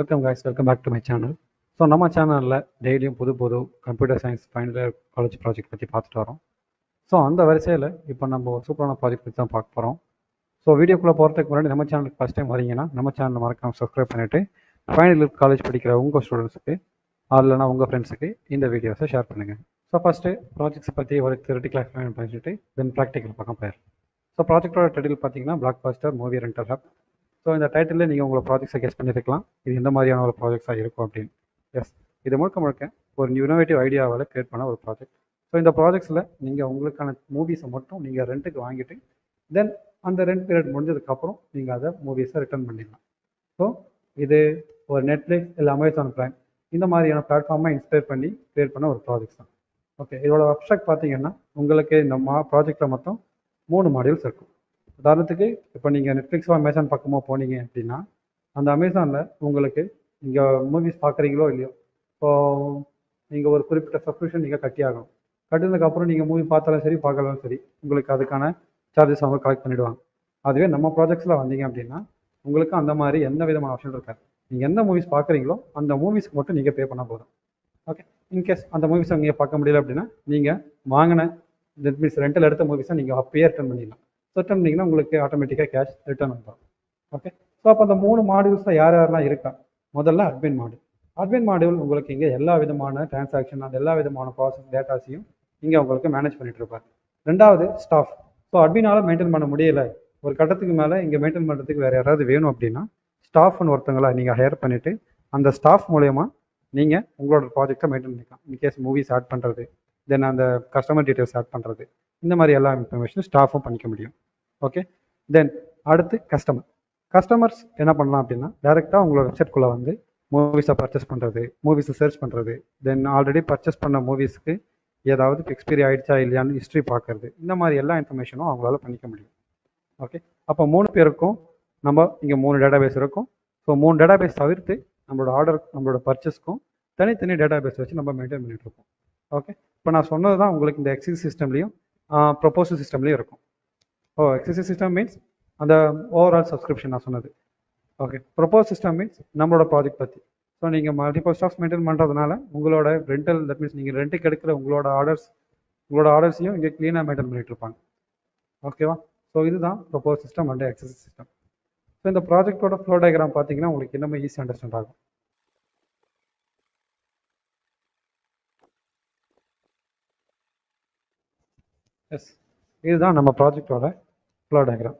Welcome guys, welcome back to my channel. So நம்ம சேனலில் டெய்லியும் புது புது computer science final year college project பற்றி பார்த்துட்டு வரோம். ஸோ அந்த வரிசையில் இப்போ நம்ம ஒரு சூப்பரான ப்ராஜெக்ட் பற்றி தான் பார்க்க போகிறோம். ஸோ வீடியோக்குள்ளே போகிறதுக்கு முன்னாடி நம்ம சேனலுக்கு ஃபஸ்ட் டைம் வரீங்கன்னா நம்ம சேனலை மறக்காம சப்ஸ்கிரைப் பண்ணிவிட்டு ஃபைனல் இயர் காலேஜ் படிக்கிற உங்கள் ஸ்டூடெண்ட்ஸுக்கு இல்லைனா உங்கள் ஃப்ரெண்ட்ஸுக்கு இந்த வீடியோஸை ஷேர் பண்ணுங்கள். ஸோ ஃபஸ்ட்டு ப்ராஜெக்ட்ஸை பற்றி ஒரு தியரிட்டிக்கல் எக்ஸ்பிளைன் பண்ணிட்டு தென் ப்ராக்டிக்கல் பக்கம் போயிடும். ஸோ ப்ராஜெக்டோட டைட்டில் பார்த்தீங்கன்னா blockbuster movie rental hub. So இந்த டைட்டிலில் நீங்கள் உங்களை ப்ராஜெக்ட்ஸை கெஸ் பண்ணியிருக்கலாம், இது எந்த மாதிரியான ஒரு ப்ராஜெக்ட்ஸாக இருக்கும் அப்படின்னு. எஸ், இது முழுக்க ஒரு இனோவேட்டிவ் ஐடியாவால் கிரியேட் பண்ண ஒரு ப்ராஜெக்ட். ஸோ இந்த ப்ராஜெக்ட்ஸில் நீங்கள் உங்களுக்கான மூவிஸை மட்டும் நீங்கள் ரெண்ட்டுக்கு வாங்கிட்டு தென் அந்த ரெண்ட் பீரியட் முடிஞ்சதுக்கப்புறம் நீங்கள் அதை மூவிஸை ரிட்டர்ன் பண்ணிடலாம். ஸோ இது ஒரு நெட்ஃப்ளிக்ஸ் இல்லை அமேசான் பிரைம் இந்த மாதிரியான பிளாட்ஃபார்மை இன்ஸ்பயர் பண்ணி கிரியேட் பண்ண ஒரு ப்ராஜெக்ட் தான். ஓகே, இதோட அப்ஸ்ட்ராக்ட் பார்த்தீங்கன்னா உங்களுக்கு இந்த ப்ராஜெக்டில் மொத்தம் 3 மாடியூல்ஸ் இருக்கும். உதாரணத்துக்கு இப்போ நீங்கள் நெட்ஃப்ளிக்ஸோ அமேசான் பக்கமோ போனீங்க அப்படின்னா அந்த அமேசானில் உங்களுக்கு நீங்கள் மூவிஸ் பார்க்குறீங்களோ இல்லையோ, ஸோ நீங்கள் ஒரு குறிப்பிட்ட சப்ஸ்கிரிப்ஷன் நீங்கள் கட்டி ஆகணும். கட்டினதுக்கப்புறம் நீங்கள் மூவி பார்த்தாலும் சரி பார்க்கலாலும் சரி உங்களுக்கு அதுக்கான சார்ஜஸ் அவங்க கலெக்ட் பண்ணிவிடுவாங்க. அதுவே நம்ம ப்ராஜெக்ட்ஸில் வந்தீங்க அப்படின்னா உங்களுக்கு அந்த மாதிரி எந்த விதமான ஆப்ஷன் இருக்காது. நீங்கள் எந்த மூவிஸ் பார்க்குறீங்களோ அந்த மூவிஸ்க்கு மட்டும் நீங்கள் பே பண்ணால் போதும். ஓகே, இன்கேஸ் அந்த மூவிஸை நீங்கள் பார்க்க முடியல அப்படின்னா நீங்கள் வாங்கின மீன்ஸ் ரெண்டல் எடுத்த மூவிஸை நீங்கள் அப்பயே ரிட்டர்ன் பண்ணிடலாம். ரிட்டர்ன் பண்ணிங்கன்னா உங்களுக்கு ஆட்டோமேட்டிக்காக கேஷ் ரிட்டர்ன் வந்துடும். ஓகே, ஸோ அப்போ அந்த 3 மாடியூல்ஸில் யாரெல்லாம் இருக்கா? முதல்ல அட்மின் மாடியூல். அட்மின் மாடியூல் உங்களுக்கு இங்கே எல்லா விதமான டிரான்சாக்ஷன் அந்த எல்லா விதமான ப்ராசஸ் டேட்டாஸையும் இங்கே உங்களுக்கு மேனேஜ் பண்ணிட்டு இருப்பார். ரெண்டாவது ஸ்டாஃப். ஸோ அட்மினால் மெயின்டைன் பண்ண முடியலை, ஒரு கட்டத்துக்கு மேலே இங்கே மெயின்டைன் பண்ணுறதுக்கு வேறு யாராவது வேணும் அப்படின்னா ஸ்டாஃப்னு ஒருத்தங்களை நீங்கள் ஹையர் பண்ணிவிட்டு அந்த ஸ்டாஃப் மூலயமா நீங்கள் உங்களோட ப்ராஜெக்டை மெயின்டைன் பண்ணிக்கலாம். இன்கேஸ் மூவிஸ் ஆட் பண்ணுறது, தென் அந்த கஸ்டமர் டீட்டெயில்ஸ் ஆட் பண்ணுறது, இந்த மாதிரி எல்லா இன்ஃபர்மேஷனும் ஸ்டாஃபும் பண்ணிக்க முடியும். ஓகே, தென் அடுத்து கஸ்டமர்ஸ் என்ன பண்ணலாம் அப்படின்னா டேரெக்டாக உங்களோட வெப்சைட்குள்ளே வந்து மூவிஸை பர்ச்சேஸ் பண்ணுறது, மூவிஸை சர்ச் பண்ணுறது, தென் ஆல்ரெடி பர்ச்சேஸ் பண்ண மூவிஸ்க்கு ஏதாவது எக்ஸ்பீரி ஆகிடுச்சா இல்லையான்னு ஹிஸ்ட்ரி பார்க்குறது, இந்த மாதிரி எல்லா இன்ஃபர்மேஷனும் அவங்களால பண்ணிக்க முடியும். ஓகே, அப்போ 3 பேருக்கும் நம்ம இங்கே 3 டேட்டாபேஸ் இருக்கும். ஸோ 3 டேட்டாபேஸ் தவிர்த்து நம்மளோட ஆர்டர் நம்மளோட பர்ச்சேஸ்க்கும் தனித்தனி டேட்டாபேஸ் வச்சு நம்ம மெயின்டைன் பண்ணிட்டு இருக்கோம். ஓகே, இப்போ நான் சொன்னது தான் உங்களுக்கு இந்த எக்ஸிஸ் சிஸ்டம்லையும் ப்ரொபோசல் சிஸ்டம்லையும் இருக்கும். எக்ஸிஸ் சிஸ்டம் மீன்ஸ் அந்த ஓவரால் சப்ஸ்கிரிப்ஷன் நான் சொன்னது. ஓகே, ப்ரொபோஸ் சிஸ்டம் மீன்ஸ் நம்மளோட ப்ராஜெக்ட் பற்றி. ஸோ நீங்கள் மல்டிபிள் ஸ்டாக்ஸ் மெயின்டைன் பண்ணுறதுனால உங்களோட ரெண்டல், தட் மீன்ஸ் நீங்கள் ரெண்ட்டுக்கு எடுக்கிற உங்களோட ஆர்டர்ஸையும் இங்கே க்ளீனாக மெயின்டைன் பண்ணிட்டு இருப்பாங்க. ஓகேவா? ஸோ இதுதான் propose system and exists system. So இந்த ப்ராஜெக்டோட ஃப்ளோ டயக்ராம் பார்த்தீங்கன்னா உங்களுக்கு இன்னுமே ஈஸி அண்டர்ஸ்டாண்ட் ஆகும். எஸ், இதுதான் நம்ம ப்ராஜெக்டோட ஃப்ளோ டயக்ராம்.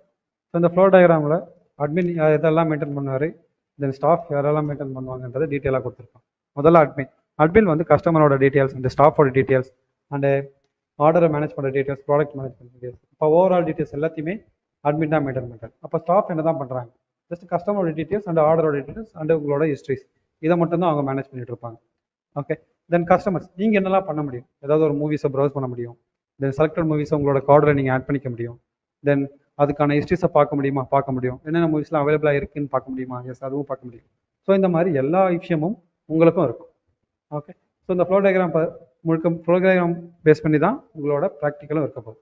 ஸோ இந்த ஃப்ளோ டயக்ராமில் அட்மின் இதெல்லாம் மெயின்டைன் பண்ணுவார், தென் ஸ்டாஃப் யாரெல்லாம் மெயின்டைன் பண்ணுவாங்கன்றதை டீட்டெயிலாக கொடுத்துருக்கோம். முதல்ல அட்மின் வந்து கஸ்டமரோட டீட்டெயில்ஸ், அந்த ஸ்டாஃபோட டீட்டெயில்ஸ் அண்டு ஆர்டரை மேனேஜ் பண்ணுற டீட்டெயில்ஸ், ப்ராடக்ட் மேனேஜ்மெண்ட் டீட்டெயில்ஸ், இப்போ ஓவரால் டீட்டெயில்ஸ் எல்லாத்தையுமே அட்மின் தான் மெயின்டைன் பண்ணுறாங்க. அப்போ ஸ்டாஃப் என்ன தான் பண்ணுறாங்க? ஜஸ்ட் கஸ்டமரோட டீட்டெயில்ஸ் அண்ட் ஆர்டரோட டீட்டெயில்ஸ் அண்ட் உங்களோட ஹிஸ்ட்ரிஸ் இதை மட்டும் தான் அவங்க மேனேஜ் பண்ணிட்டு இருப்பாங்க. ஓகே, தென் கஸ்டமர்ஸ் நீங்கள் என்னெல்லாம் பண்ண முடியும்? ஏதாவது ஒரு மூவிஸை ப்ரௌஸ் பண்ண முடியும், தென் செலக்டட் மூவிஸை உங்களோட கார்டில் நீங்கள் ஆட் பண்ணிக்க முடியும், தென் அதுக்கான ஹிஸ்ட்ரிஸை பார்க்க முடியும், என்னென்ன மூவிஸ்லாம் அவைலபிளாக இருக்குன்னு பார்க்க முடியுமா? எஸ், அதுவும் பார்க்க முடியும். ஸோ இந்த மாதிரி எல்லா விஷயமும் உங்களுக்கும் இருக்கும். ஓகே, ஸோ இந்த flow diagram flow diagram base பண்ணி தான் உங்களோட ப்ராக்டிக்கலும் இருக்க போகுது.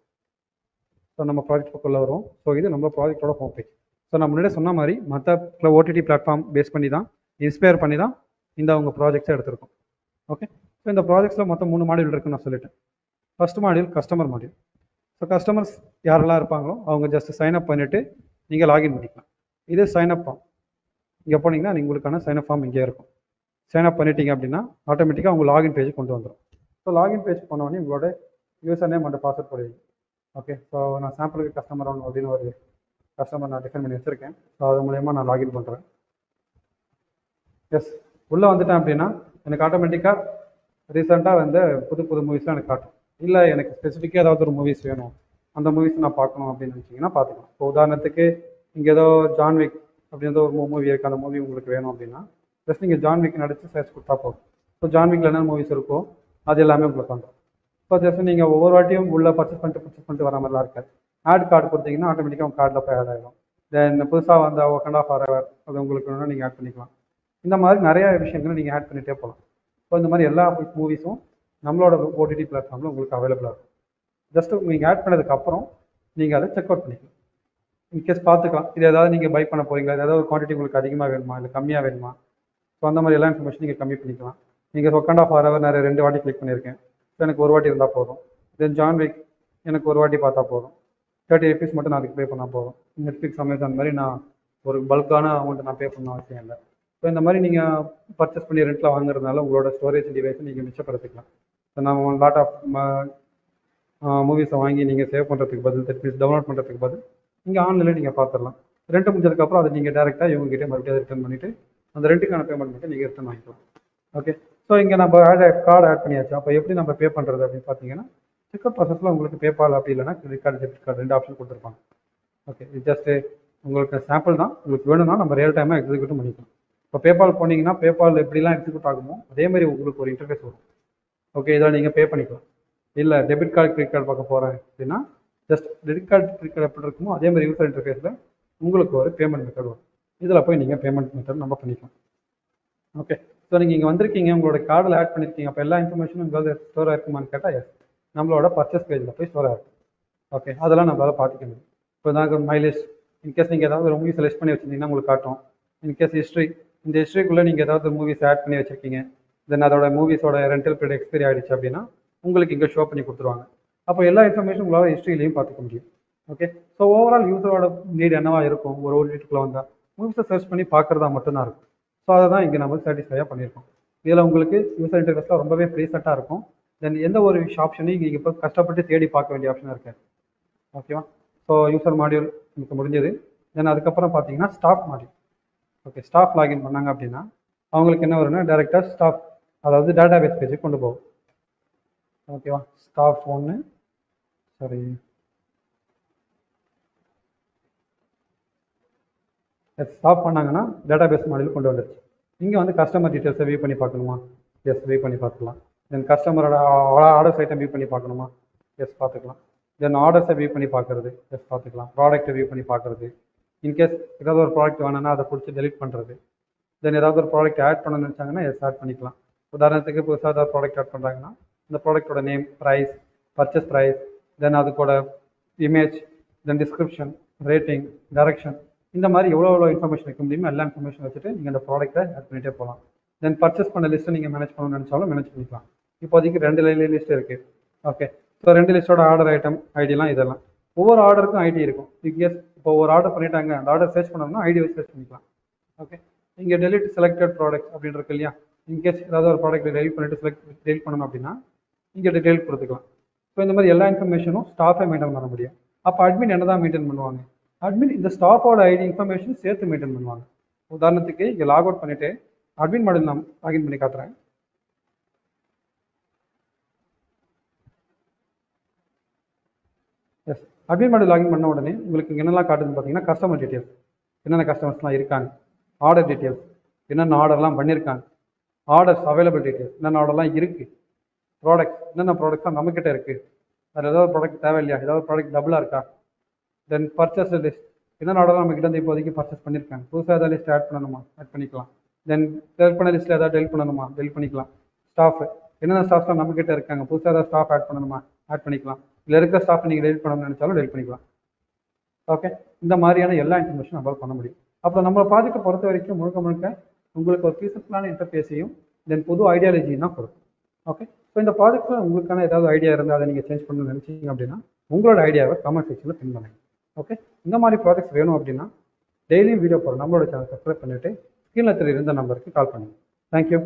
ஸோ நம்ம ப்ராஜெக்ட் பக்கம்ல வரும். ஸோ இது நம்ம ப்ராஜெக்டோட ஹோம் பேஜ். ஸோ நான் முன்னாடியே சொன்ன மாதிரி மற்ற ஓடிடி பிளாட்ஃபார்ம் பேஸ் பண்ணி தான் இன்ஸ்பயர் பண்ணி தான் இந்த உங்கள் ப்ராஜெக்ட்ஸை எடுத்திருக்கோம். ஓகே, ஸோ இந்த ப்ராஜெக்ட்ஸில் மொத்தம் 3 மாடியூல் இருக்குன்னு நான் சொல்லிட்டேன். First module customer module. So customers யாரெல்லாம் இருப்பாங்களோ அவங்க ஜஸ்ட் சைன்அப் பண்ணிவிட்டு நீங்கள் லாகின் பண்ணிக்கலாம். இது சைன்அப் ஃபார்ம். இங்கே போனீங்கன்னா உங்களுக்கான சைன்அப் ஃபார்ம் இங்கே இருக்கும். சைன்அப் பண்ணிட்டீங்க அப்படின்னா ஆட்டோமேட்டிக்காக உங்கள் லாகின் பேஜ் கொண்டு வந்துடும். ஸோ லாகின் பேஜ் போனோடனே உங்களோட யூசர் நேம் அண்ட் பாஸ்வேர்ட் போடுவீங்க. ஓகே, ஸோ நான் சாம்பிளுக்கு கஸ்டமர் ஒன்று அப்படின்னு ஒரு கஸ்டமர் நான் டிஃபைன் பண்ணி வச்சுருக்கேன். ஸோ அது மூலயமா நான் லாகின் பண்ணுறேன். எஸ், உள்ளே வந்துட்டேன் அப்படின்னா எனக்கு ஆட்டோமேட்டிக்காக ரீசெண்டாக வந்து புது மூவிஸ்லாம் எனக்கு காட்டும். இல்லை எனக்கு ஸ்பெசிஃபிக்காக ஏதாவது ஒரு மூவிஸ் வேணும், அந்த மூவிஸ் நான் பார்க்கணும் அப்படின்னு நினச்சிங்கன்னா பார்த்துக்கலாம். இப்போ உதாரணத்துக்கு இங்கே ஏதோ ஜான்விக் அப்படின்ற ஒரு மூவி இருக்குது, அந்த மூவி உங்களுக்கு வேணும் அப்படின்னா ஜஸ்ட் நீங்கள் ஜான்விக் நடிச்சு சர்ச் கொடுத்தா போதும். ஸோ ஜான்விக்கில் என்ன மூவிஸ் இருக்கோ அது எல்லாமே உங்களுக்கு வந்துடும். ஸோ ஜஸ்ட் நீங்கள் ஒவ்வொரு வாட்டியும் உள்ள பர்ச்சேஸ் பண்ணிட்டு வர மாதிரிலாம் இருக்காது. ஆட் கார்டு கொடுத்தீங்கன்னா ஆட்டோமேட்டிக்காக உங்கள் கார்டில் போய் ஆட் ஆகிடும். தென் புதுசாக வந்த ஒகண்டா ஃபாரெவர் அது உங்களுக்கு வேணும்னா நீங்கள் ஆட் பண்ணிக்கலாம். இந்த மாதிரி நிறைய விஷயங்களை நீங்கள் ஆட் பண்ணிகிட்டே போகலாம். ஸோ இந்த மாதிரி எல்லா மூவிஸும் நம்மளோட ஓடிடி பிளாட்ஃபார்மில் உங்களுக்கு அவைலபிளாக இருக்கும். ஜஸ்ட் நீங்கள் ஆட் பண்ணதுக்கப்புறம் நீங்கள் அதை செக் அவுட் பண்ணிக்கலாம். இன்கேஸ் பார்த்துக்கலாம் இது ஏதாவது நீங்கள் பை பண்ண போகிறீங்களா, ஏதாவது ஒரு குவான்டிட்டி உங்களுக்கு அதிகமாக வேணுமா இல்லை கம்மியாக வேணுமா, ஸோ அந்த மாதிரி எல்லா இன்ஃபர்மேஷன் நீங்கள் கம்மி பண்ணிக்கலாம். நீங்கள் செகண்ட் ஆஃப் ஹவர் நிறைய 2 வாட்டி கிளிக் பண்ணியிருக்கேன், ஸோ எனக்கு ஒரு வாட்டி இருந்தால் போதும். தென் ஜான் வீக் எனக்கு ஒரு வாட்டி பார்த்தா போதும், 30 rupees மட்டும் நான் அதுக்கு பே பண்ணால் போதும். நெட்ஃப்ளிக்ஸ் அமேசான் மாதிரி நான் ஒரு பல்கான அமௌண்ட் நான் பே பண்ண அவசியம் இல்லை. ஸோ இந்த மாதிரி நீங்கள் பர்ச்சேஸ் பண்ணி ரெண்ட்டில் வாங்குறதுனால உங்களோட ஸ்டோரேஜ் டிவைஸை நீங்கள் மிச்சப்படுத்திக்கலாம். ஸோ நம்ம லாட் ஆஃப் மூவிஸை வாங்கி நீங்கள் சேவ் பண்ணுறதுக்கு பதில், தட் மீன்ஸ் டவுன்லோட் பண்ணுறதுக்கு பதில் நீங்கள் ஆன்லைனில் நீங்கள் பார்த்துடலாம். ரெண்ட் முடிஞ்சதுக்கப்புறம் அதை நீங்கள் டேரெக்டாக இவங்ககிட்ட மறுபடியும் ரிட்டர்ன் பண்ணிவிட்டு அந்த ரெண்ட்டுக்கான பேமெண்ட் மட்டும் நீங்கள் ரிட்டர்ன் வாங்கிக்கலாம். ஓகே, ஸோ இங்கே நம்ம கார்டு ஆட் பண்ணியாச்சு. அப்போ எப்படி நம்ம பே பண்ணுறது அப்படின்னு பார்த்தீங்கன்னா, செக்அவுட் ப்ராசஸில் உங்களுக்கு பேபால் அப்படி இல்லைனா credit card, debit card 2 option கொடுத்துருப்பாங்க. ஓகே, இது ஜஸ்ட்டு உங்களுக்கு சாம்பிள் தான். உங்களுக்கு வேணும்னா நம்ம ரியல் டைமாக எக்ஸிக்யூட் பண்ணிக்கலாம். இப்போ பேபால் போனீங்கன்னா பேபால் எப்படிலாம் எக்ஸிக்யூட் ஆகுமோ அதே மாதிரி உங்களுக்கு ஒரு இன்டர்ஃபேஸ் வரும். ஓகே, இதில் நீங்கள் பே பண்ணிக்கலாம். இல்லை டெபிட் கார்டு, கிரெடிட் கார்டு பார்க்க போகிறேன் அப்படின்னா just debit card, credit card எப்படி இருக்குமோ அதே மாதிரி யூசர் இன்டர்ஃபேஸில் உங்களுக்கு ஒரு பேமெண்ட் மெத்தட் வரும். இதில் போய் நீங்கள் பேமெண்ட் மெத்தட் நம்ம பண்ணிக்கலாம். ஓகே, ஸோ நீங்கள் இங்கே வந்திருக்கீங்க, உங்களோட கார்டில் ஆட் பண்ணியிருக்கீங்க. அப்போ எல்லா இன்ஃபர்மேஷனும் உங்களால் ஸ்டோர் ஆயிருக்குமான்னு கேட்டால் எஸ், நம்மளோட பர்ச்சேஸ் பேஜில் போய் ஸ்டோர் ஆகிருக்கும். ஓகே, அதெல்லாம் நம்மளால் பார்த்துக்க முடியும். இப்போ நாங்கள் மை லிஸ்ட், இன்கேஸ் நீங்கள் ஏதாவது ஒரு மூவி செலக்ட் பண்ணி வச்சிருந்தீங்கன்னா உங்களுக்கு காட்டும். இன்கேஸ் ஹிஸ்ட்ரி, இந்த ஹிஸ்ட்ரிக்குள்ளே நீங்கள் ஏதாவது மூவிஸ் ஆட் பண்ணி வச்சிருக்கீங்க, தென் அதோட மூவிஸோட ரெண்டல் பீரியட் எக்ஸ்பைரி ஆகிடுச்சு அப்படின்னா உங்களுக்கு இங்கே ஷோ பண்ணி கொடுத்துருவாங்க. அப்போ எல்லா இன்ஃபர்மேஷன் உங்களால் ஹிஸ்ட்ரியிலையும் பார்த்துக்க முடியும். ஓகே, ஸோ ஓவரால் யூஸரோட நீட் என்னவா இருக்கும், ஒரு ஓடிடிக்குள்ளே வந்தால் மூவிஸை சர்ச் பண்ணி பார்க்குறதா மட்டும்தான் இருக்கும். ஸோ அதை தான் இங்கே நம்ம சாட்டிஸ்ஃபையாக பண்ணியிருக்கோம். இதில் உங்களுக்கு யூசர் இன்டர்ஃபேஸில் ரொம்பவே ப்ரீசெட்டாக இருக்கும். தென் எந்த ஒரு ஆப்ஷனையும் நீங்கள் இப்போ கஷ்டப்பட்டு தேடி பார்க்க வேண்டிய ஆப்ஷனாக இருக்காது. ஓகேவா? ஸோ யூசர் மாடியூல் நமக்கு முடிஞ்சது. தென் அதுக்கப்புறம் பார்த்தீங்கன்னா staff module. Okay, staff login பண்ணாங்க அப்படின்னா அவங்களுக்கு என்ன வரும்னா டேரெக்டாக ஸ்டாஃப், அதாவது டேட்டா பேஸ் பேஜுக்கு கொண்டு போகும். ஓகேவா? ஸ்டாஃப் ஒன்று, சாரி, ஸ்டாப் பண்ணாங்கன்னா டேட்டா பேஸ் மாடல் கொண்டு வந்துருச்சு. இங்கே வந்து கஸ்டமர் டீட்டெயில்ஸை வியூ பண்ணி பார்க்கணுமா? எஸ், வியூ பண்ணி பார்த்துக்கலாம். தென் கஸ்டமரோட ஆர்டர்ஸ் ஐட்டம் வியூ பண்ணி பார்க்கணுமா? எஸ், பார்த்துக்கலாம். தென் ஆர்டர்ஸை வியூ பண்ணி பார்க்குறது, எஸ் பார்த்துக்கலாம். ப்ராடக்ட்டை வியூ பண்ணி பார்க்குறது, இன்கேஸ் ஏதாவது ஒரு ப்ராடக்ட் வேணும்னா அதை பிடிச்சி டெலிட் பண்ணுறது. தென் ஏதாவது ஒரு ப்ராடக்ட் ஆட் பண்ணணும்னு நினச்சாங்கன்னா எஸ், ஆட் பண்ணிக்கலாம். உதாரணத்துக்கு புதுசாக ஏதாவது ப்ராடக்ட் ஆட் பண்ணுறாங்கன்னா இந்த ப்ராடக்ட்டோட நேம், ப்ரைஸ், பர்ச்சேஸ் ப்ரைஸ், தென் அதுக்கூட இமேஜ், தென் டிஸ்கிரிப்ஷன், ரேட்டிங், டைரக்ஷன், இந்த மாதிரி எவ்வளோ இன்ஃபர்மேஷன் வைக்க முடியுமோ எல்லா இன்ஃபர்மேஷன் வச்சுட்டு நீங்கள் அந்த ப்ராடக்ட்டை ஆட் பண்ணிகிட்டே போகலாம். தென் பர்ச்சேஸ் பண்ண லிஸ்ட்டை நீங்கள் மேனேஜ் பண்ணணும்னு நினச்சாலும் மேனேஜ் பண்ணிக்கலாம். இப்போதைக்கு 2 லிஸ்ட் இருக்குது. ஓகே, ஸோ 2 லிஸ்ட்டோட ஆர்டர் ஐட்டம், ஐடிலாம் இதெல்லாம். ஒவ்வொரு ஆர்டருக்கும் ஐடி இருக்கும். இன்கேஸ் இப்போ ஒரு ஆர்டர் பண்ணிட்டாங்க, அந்த ஆர்டர் சர்ச் பண்ணணும்னா ஐடி வச்சு சர்ச் பண்ணிக்கலாம். ஓகே, இங்கே டெலிட் செலக்டட் ப்ராடக்ட் அப்படின்னு இருக்கு இல்லையா? இன்கேஸ் ஏதாவது ஒரு ப்ராடக்ட் டெலிட் பண்ணிட்டு டெலிட் பண்ணணும் அப்படின்னா இங்கே டெலிட் கொடுத்துக்கலாம். ஸோ இந்த மாதிரி எல்லா இன்ஃபர்மேஷனும் ஸ்டாஃபை மெயின்டைன் பண்ண முடியும். அப்போ அட்மின் என்ன தான் மெயின்டைன் பண்ணுவாங்க? அட்மின் இந்த ஸ்டாஃபோட ஐடி இன்ஃபர்மேஷன் சேர்த்து மெயின்டைன் பண்ணுவாங்க. உதாரணத்துக்கு இங்கே லாக் அவுட் பண்ணிட்டு அட்மின் மாடல் நான் லாகின் பண்ணி காட்டுறேன். எஸ், அட்மின் மாடல் லாகின் பண்ண உடனே உங்களுக்கு இங்கே என்னெல்லாம் காட்டுதுன்னு பார்த்தீங்கன்னா கஸ்டமர் டீட்டெயில்ஸ், என்னென்ன கஸ்டமர்ஸ்லாம் இருக்காங்க, ஆர்டர் டீட்டெயில்ஸ், என்னென்ன ஆர்டர்லாம் பண்ணியிருக்காங்க, ஆர்டர்ஸ் அவைலபிள் டீட்டெயில்ஸ், என்னென்ன ஆர்டர்லாம் இருக்குது, ப்ராடக்ட்ஸ், என்னென்ன ப்ராடக்ட்ஸ் தான் நம்மக்கிட்ட இருக்குது, அதில் ஏதாவது ப்ராடக்ட் தேவையில்லையா, ஏதாவது ப்ராடக்ட் டபுளாக இருக்கா, தென் பர்ச்சேஸ் லிஸ்ட், என்னென்ன ஆர்டர் நம்ம கிட்ட வந்து இப்போதைக்கு பர்ச்சேஸ் பண்ணியிருக்காங்க, புதுசாக ஏதாவது லிஸ்ட் ஆட் பண்ணணுமா, ஆட் பண்ணிக்கலாம். தென் டெலிட் பண்ண லிஸ்ட்டில் ஏதாவது டெலிட் பண்ணணுமா, டெலிட் பண்ணிக்கலாம். ஸ்டாஃப், என்னென்ன ஸ்டாஃப்லாம் நம்ம கிட்ட இருக்காங்க, புதுசாக ஏதாவது ஸ்டாஃப் ஆட் பண்ணணுமா, ஆட் பண்ணிக்கலாம். இல்லை இருக்கிற ஸ்டாஃப் நீங்கள் டெலிட் பண்ணணும்னு நினச்சாலும் டெலிட் பண்ணிக்கலாம். ஓகே, இந்த மாதிரியான எல்லா இன்ஃபர்மேஷன் நம்மளால் பண்ண முடியும். அப்புறம் நம்ம ப்ராஜெக்ட்டை பொறுத்த வரைக்கும் முழுக்க முழுக்க உங்களுக்கு ஒரு பீஸ்ஃபுல்லான இன்டர்ஃபேஸையும் தென் புது ஐடியாலஜியும் தான் கொடுக்கும். ஓகே, ஸோ இந்த ப்ராஜெக்ட்டில் உங்களுக்கான ஏதாவது ஐடியா இருந்தால் அதை நீங்கள் சேஞ்ச் பண்ணணும்னு நினச்சிங்க அப்படின்னா உங்களோட ஐடியாவை கமெண்ட் செக்ஷனில் பின் பண்ணுங்க. ஓகே, இந்த மாதிரி ப்ராஜெக்ட்ஸ் வேணும் அப்படின்னா டெய்லியும் வீடியோ போடுற நம்மளோட சேனல் சப்ஸ்கிரைப் பண்ணிவிட்டு ஸ்க்ரீனில் இருந்த நம்பருக்கு கால் பண்ணுங்கள். தேங்க்யூ.